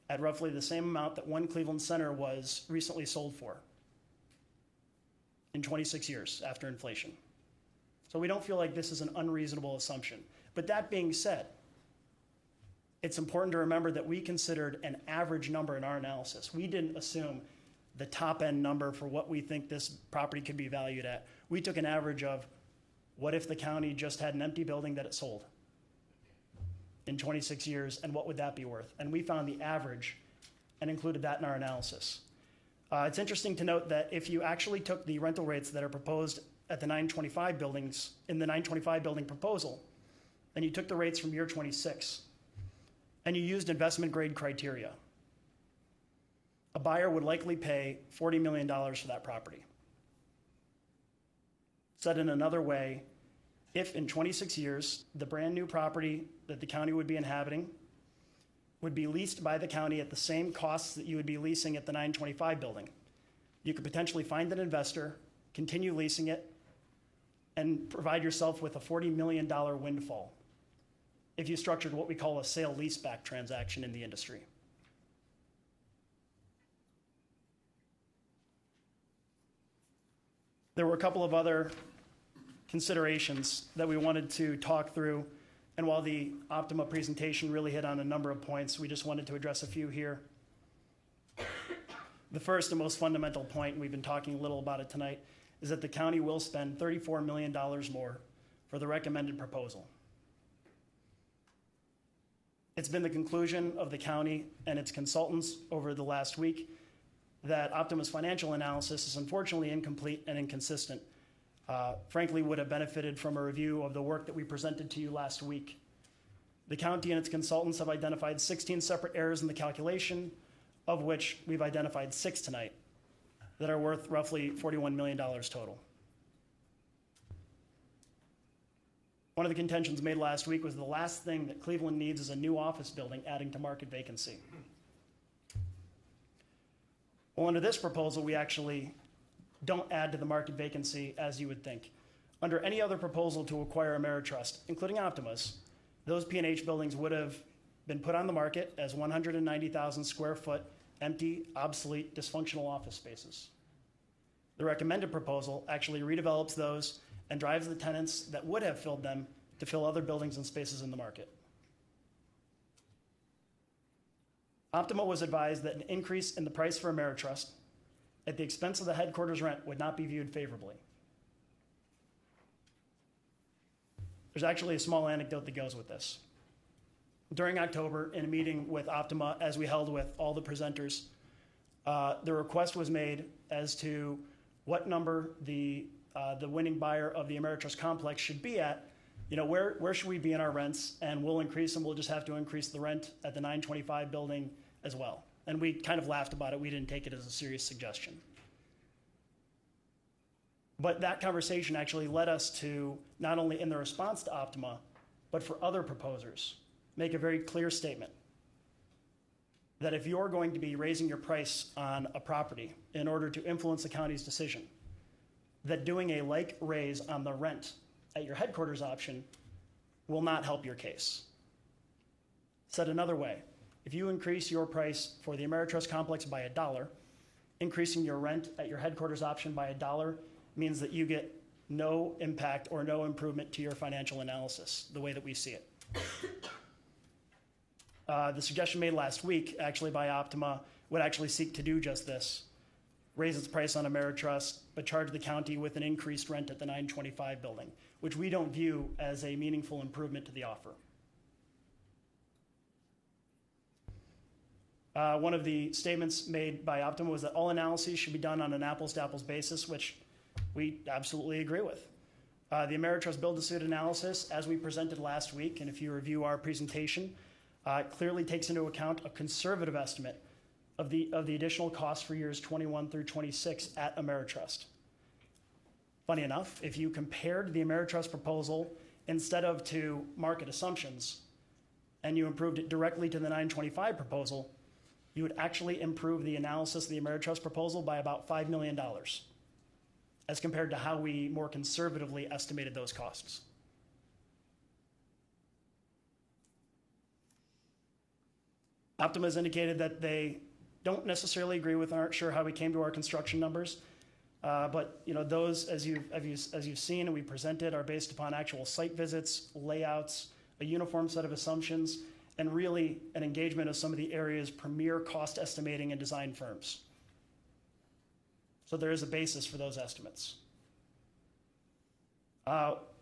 at roughly the same amount that One Cleveland Center was recently sold for in 26 years after inflation. So we don't feel like this is an unreasonable assumption. But that being said, it's important to remember that we considered an average number in our analysis. We didn't assume the top end number for what we think this property could be valued at. We took an average of what if the county just had an empty building that it sold in 26 years, and what would that be worth? And we found the average and included that in our analysis. It's interesting to note that if you actually took the rental rates that are proposed at the 925 buildings, in the 925 building proposal, and you took the rates from year 26, and you used investment grade criteria, a buyer would likely pay $40 million for that property. Said in another way, if in 26 years, the brand new property that the county would be inhabiting would be leased by the county at the same costs that you would be leasing at the 925 building, you could potentially find an investor, continue leasing it, and provide yourself with a $40 million windfall if you structured what we call a sale-leaseback transaction in the industry. There were a couple of other considerations that we wanted to talk through, and while the Optima presentation really hit on a number of points, we just wanted to address a few here. The first and most fundamental point, and we've been talking a little about it tonight, is that the county will spend $34 million more for the recommended proposal. It's been the conclusion of the county and its consultants over the last week that Optima's financial analysis is unfortunately incomplete and inconsistent. Frankly, would have benefited from a review of the work that we presented to you last week. The county and its consultants have identified 16 separate errors in the calculation, of which we've identified 6 tonight, that are worth roughly $41 million total. One of the contentions made last week was the last thing that Cleveland needs is a new office building adding to market vacancy. Well, under this proposal, we actually don't add to the market vacancy as you would think. Under any other proposal to acquire Ameritrust, including Optima's, those P&H buildings would have been put on the market as 190,000 square foot empty, obsolete, dysfunctional office spaces. The recommended proposal actually redevelops those and drives the tenants that would have filled them to fill other buildings and spaces in the market. Optima was advised that an increase in the price for Ameritrust at the expense of the headquarters rent would not be viewed favorably. There's actually a small anecdote that goes with this. During October, in a meeting with Optima, as we held with all the presenters, the request was made as to what number the winning buyer of the Ameritrust complex should be at. You know, where should we be in our rents? And we'll increase them. We'll just have to increase the rent at the 925 building as well. And we kind of laughed about it. We didn't take it as a serious suggestion. But that conversation actually led us to, not only in the response to Optima, but for other proposers, make a very clear statement that if you're going to be raising your price on a property in order to influence the county's decision, that doing a like raise on the rent at your headquarters option will not help your case. Said another way, if you increase your price for the Ameritrust complex by $1, increasing your rent at your headquarters option by $1 means that you get no impact or no improvement to your financial analysis, the way that we see it. The suggestion made last week, actually by Optima, would actually seek to do just this. Raise its price on Ameritrust, but charge the county with an increased rent at the 925 building, which we don't view as a meaningful improvement to the offer. One of the statements made by Optima was that all analyses should be done on an apples-to-apples basis, which we absolutely agree with. The Ameritrust build-to-suit analysis, as we presented last week, and if you review our presentation, clearly takes into account a conservative estimate of the additional costs for years 21 through 26 at Ameritrust. Funny enough, if you compared the Ameritrust proposal instead of to market assumptions, and you improved it directly to the 925 proposal, you would actually improve the analysis of the Ameritrust proposal by about $5 million as compared to how we more conservatively estimated those costs. Optima has indicated that they don't necessarily agree with and aren't sure how we came to our construction numbers. But those, as you've seen and we presented, are based upon actual site visits, layouts, a uniform set of assumptions, and really an engagement of some of the area's premier cost estimating and design firms. So there is a basis for those estimates.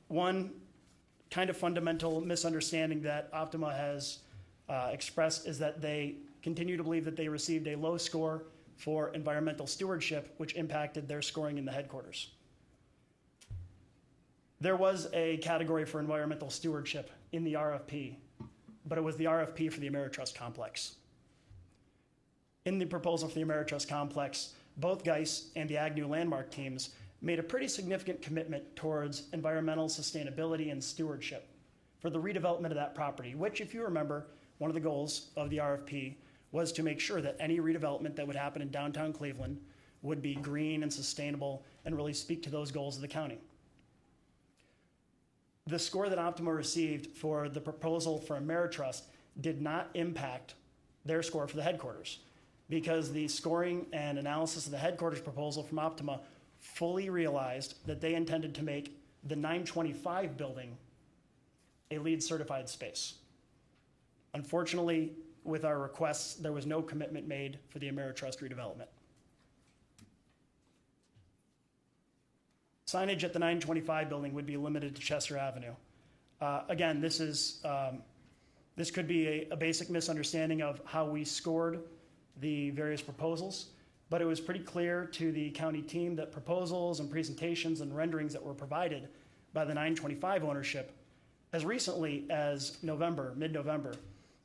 One kind of fundamental misunderstanding that Optima has expressed is that they continue to believe that they received a low score for environmental stewardship, which impacted their scoring in the headquarters. There was a category for environmental stewardship in the RFP, but it was the RFP for the Ameritrust complex. In the proposal for the Ameritrust complex, both Geis and the Agnew Landmark teams made a pretty significant commitment towards environmental sustainability and stewardship for the redevelopment of that property, which, if you remember, one of the goals of the RFP was to make sure that any redevelopment that would happen in downtown Cleveland would be green and sustainable and really speak to those goals of the county. The score that Optima received for the proposal for Ameritrust did not impact their score for the headquarters because the scoring and analysis of the headquarters proposal from Optima fully realized that they intended to make the 925 building a LEED certified space. Unfortunately, with our requests, there was no commitment made for the Ameritrust redevelopment. Signage at the 925 building would be limited to Chester Avenue. Again, this could be a basic misunderstanding of how we scored the various proposals, but it was pretty clear to the county team that proposals and presentations and renderings that were provided by the 925 ownership as recently as mid-November,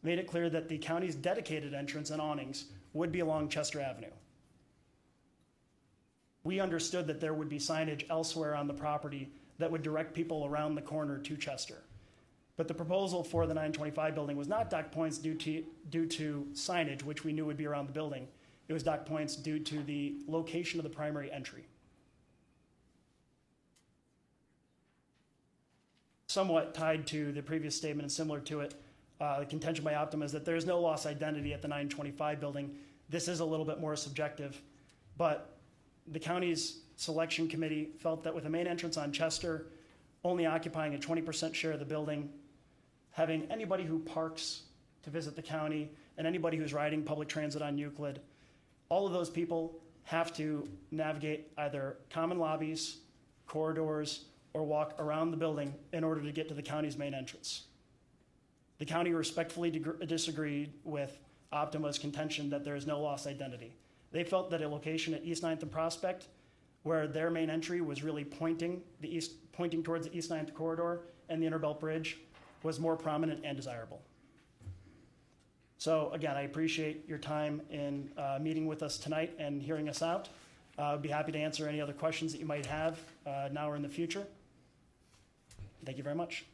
made it clear that the county's dedicated entrance and awnings would be along Chester Avenue. We understood that there would be signage elsewhere on the property that would direct people around the corner to Chester. But the proposal for the 925 building was not dock points due to signage, which we knew would be around the building. It was dock points due to the location of the primary entry. Somewhat tied to the previous statement and similar to it, the contention by Optima is that there is no lost identity at the 925 building. This is a little bit more subjective, but the county's selection committee felt that with the main entrance on Chester only occupying a 20% share of the building, having anybody who parks to visit the county and anybody who's riding public transit on Euclid, all of those people have to navigate either common lobbies, corridors, or walk around the building in order to get to the county's main entrance. The county respectfully disagreed with Optima's contention that there is no lost identity. They felt that a location at East 9th and Prospect, where their main entry was really pointing towards the East 9th corridor and the Interbelt Bridge, was more prominent and desirable. So again, I appreciate your time in meeting with us tonight and hearing us out. I'd be happy to answer any other questions that you might have now or in the future. Thank you very much.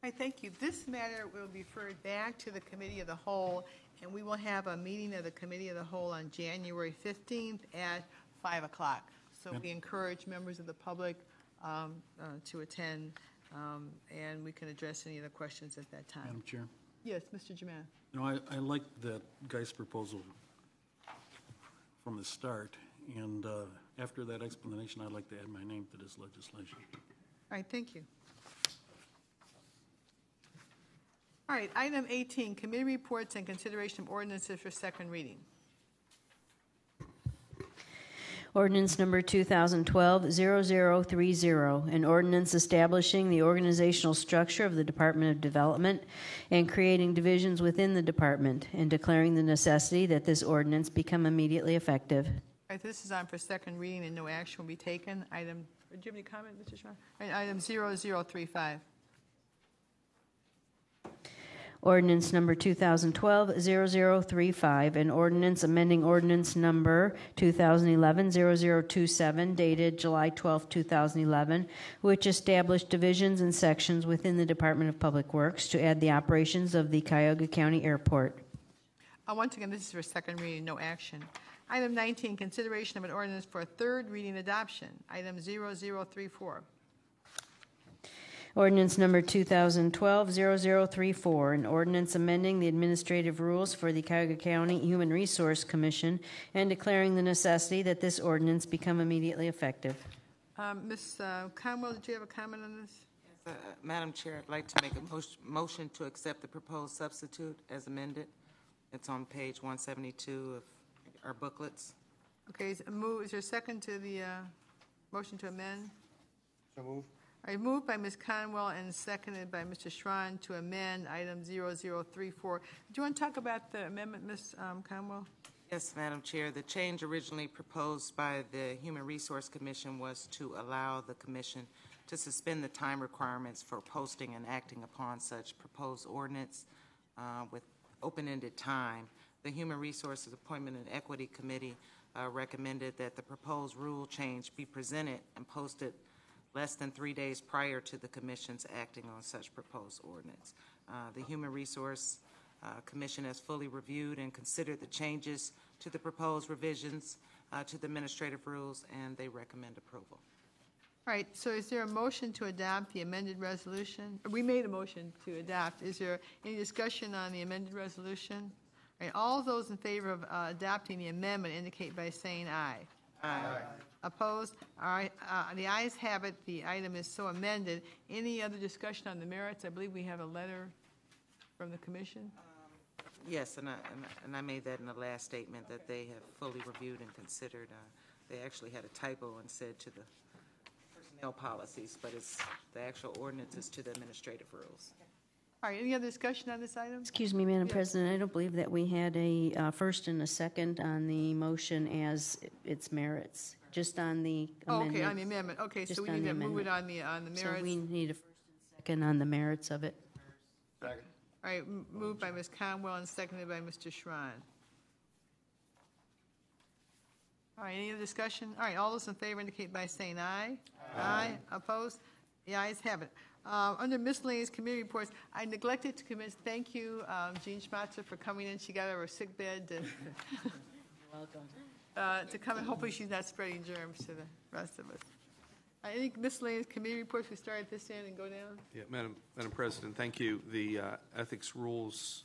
All right, thank you. This matter will be referred back to the Committee of the Whole, and we will have a meeting of the Committee of the Whole on January 15th at 5 o'clock. So we encourage members of the public to attend, and we can address any other questions at that time. Madam Chair? Yes, Mr. Jaman. You know, I like that Geis proposal from the start, and after that explanation, I'd like to add my name to this legislation. All right, thank you. All right, item 18, committee reports and consideration of ordinances for second reading. Ordinance number 2012-0030, an ordinance establishing the organizational structure of the Department of Development and creating divisions within the department and declaring the necessity that this ordinance become immediately effective. All right, this is on for second reading and no action will be taken. Do you have any comment, Mr. Schreier? All right, item 0035. Ordinance number 2012-0035, an ordinance amending ordinance number 2011-0027, dated July 12, 2011, which established divisions and sections within the Department of Public Works to add the operations of the Cuyahoga County Airport. Once again, this is for second reading, no action. Item 19, consideration of an ordinance for third reading adoption. Item 0034. Ordinance number 2012-0034, an ordinance amending the administrative rules for the Cuyahoga County Human Resource Commission and declaring the necessity that this ordinance become immediately effective. Ms. Conwell, did you have a comment on this? Madam Chair, I'd like to make a motion to accept the proposed substitute as amended. It's on page 172 of our booklets. Okay, is there a second to the motion to amend? So move. All right, moved by Ms. Conwell and seconded by Mr. Schron to amend item 0034. Do you want to talk about the amendment, Ms. Conwell? Yes, Madam Chair. The change originally proposed by the Human Resource Commission was to allow the Commission to suspend the time requirements for posting and acting upon such proposed ordinance with open-ended time. The Human Resources Appointment and Equity Committee recommended that the proposed rule change be presented and posted less than 3 days prior to the Commission's acting on such proposed ordinance. The Human Resource Commission has fully reviewed and considered the changes to the proposed revisions to the administrative rules, and they recommend approval. All right, so is there a motion to adopt the amended resolution? We made a motion to adopt. Is there any discussion on the amended resolution? All right, all those in favor of adopting the amendment indicate by saying aye. Aye. Opposed? All right, the ayes have it. The item is so amended. Any other discussion on the merits? I believe we have a letter from the Commission. Yes, and I made that in the last statement that they have fully reviewed and considered. They actually had a typo and said to the personnel policies, but it's the actual ordinance is to the administrative rules. All right, any other discussion on this item? Excuse me, Madam Yes. President, I don't believe that we had a first and a second on the motion as its merits, just on the amendment. Okay, on the amendment. Okay, Just so we on need the to move it amendment. on the merits. So we need a first and second on the merits of it. Second. All right, moved by Ms. Conwell and seconded by Mr. Schron. All right, any other discussion? All right, all those in favor indicate by saying aye. Aye. Opposed? The ayes have it. Under miscellaneous committee reports, I neglected to commence, thank you, Jean Schmatzer, for coming in. She got out of her sick bed to, to come, and hopefully she's not spreading germs to the rest of us. Any miscellaneous committee reports? We start at this end and go down? Yeah, Madam President, thank you. The Ethics Rules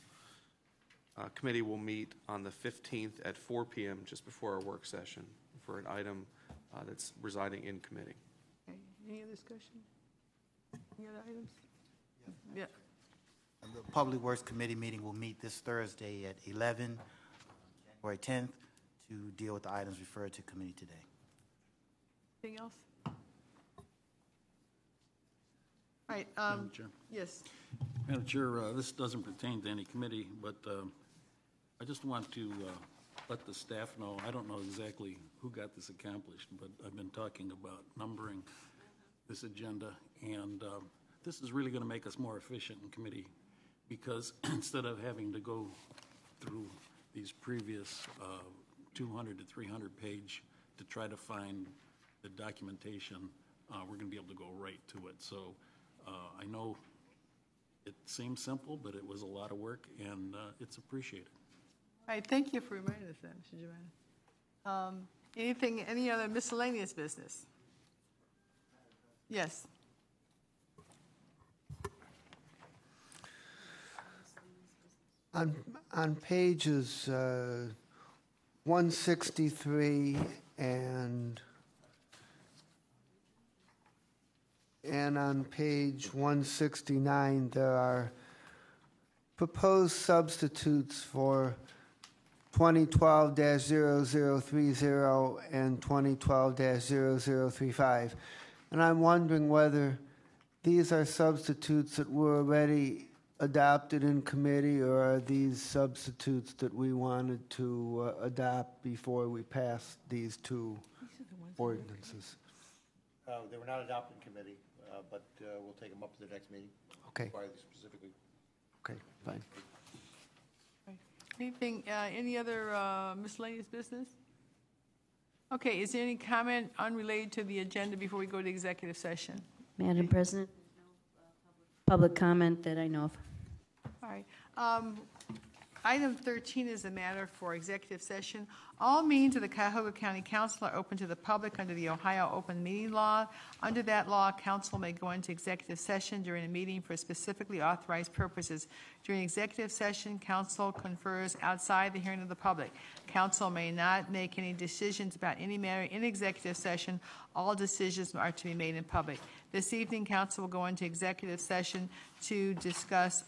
Committee will meet on the 15th at 4 p.m., just before our work session, for an item that's residing in committee. Okay. Any other discussion? Any other items? Yeah. The Public Works Committee meeting will meet this Thursday at 11, January 10th, to deal with the items referred to committee today. Anything else? All right. Madam Chair. Yes. Madam Chair, this doesn't pertain to any committee, but I just want to let the staff know, I don't know exactly who got this accomplished, but I've been talking about numbering this agenda, and this is really going to make us more efficient in committee, because instead of having to go through these previous 200 to 300 page to try to find the documentation, we're going to be able to go right to it. So I know it seems simple, but it was a lot of work, and it's appreciated. All right, thank you for reminding us that, Mr. Giovanni. Any other miscellaneous business? Yes. On pages 163 and on page 169, there are proposed substitutes for 2012-0030 and 2012-0035. And I'm wondering whether these are substitutes that were already adopted in committee, or are these substitutes that we wanted to adopt before we passed these two ordinances? They were not adopted in committee, but we'll take them up to the next meeting. Okay. Specifically. Okay, fine. Anything, any other miscellaneous business? Okay, is there any comment unrelated to the agenda before we go to executive session? Madam President, public comment that I know of. All right. Item 13 is a matter for executive session. All meetings of the Cuyahoga County Council are open to the public under the Ohio Open Meeting Law. Under that law, council may go into executive session during a meeting for specifically authorized purposes. During executive session, council confers outside the hearing of the public. Council may not make any decisions about any matter in executive session. All decisions are to be made in public. This evening, council will go into executive session to discuss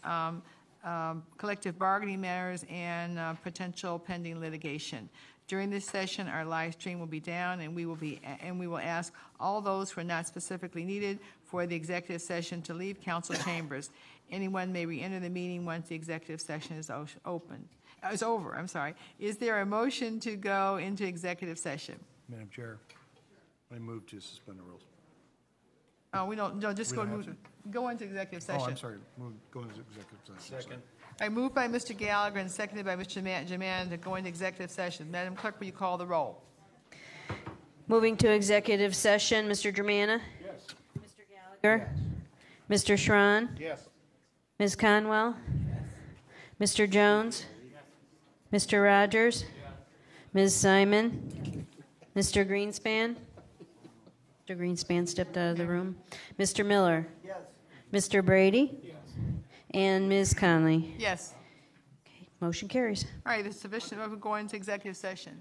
collective bargaining matters and potential pending litigation. During this session, our live stream will be down, and we will ask all those who are not specifically needed for the executive session to leave council chambers. Anyone may re-enter the meeting once the executive session is over. I'm sorry. Is there a motion to go into executive session? Madam Chair, I move to suspend the rules. Oh, we don't. No, just We go don't have go into executive session. Oh, I'm sorry. Go into executive session. Second. I moved by Mr. Gallagher and seconded by Mr. Jaman to go into executive session. Madam Clerk, will you call the roll? Moving to executive session, Mr. Germana? Yes. Mr. Gallagher? Yes. Mr. Schron? Yes. Ms. Conwell? Yes. Mr. Jones? Yes. Mr. Rogers? Yes. Ms. Simon? Mr. Greenspan? Mr. Greenspan stepped out of the room. Mr. Miller? Yes. Mr. Brady? Yes. And Ms. Conley? Yes. Okay, motion carries. All right, there's sufficient. We're going into executive session.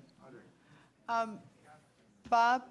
Bob,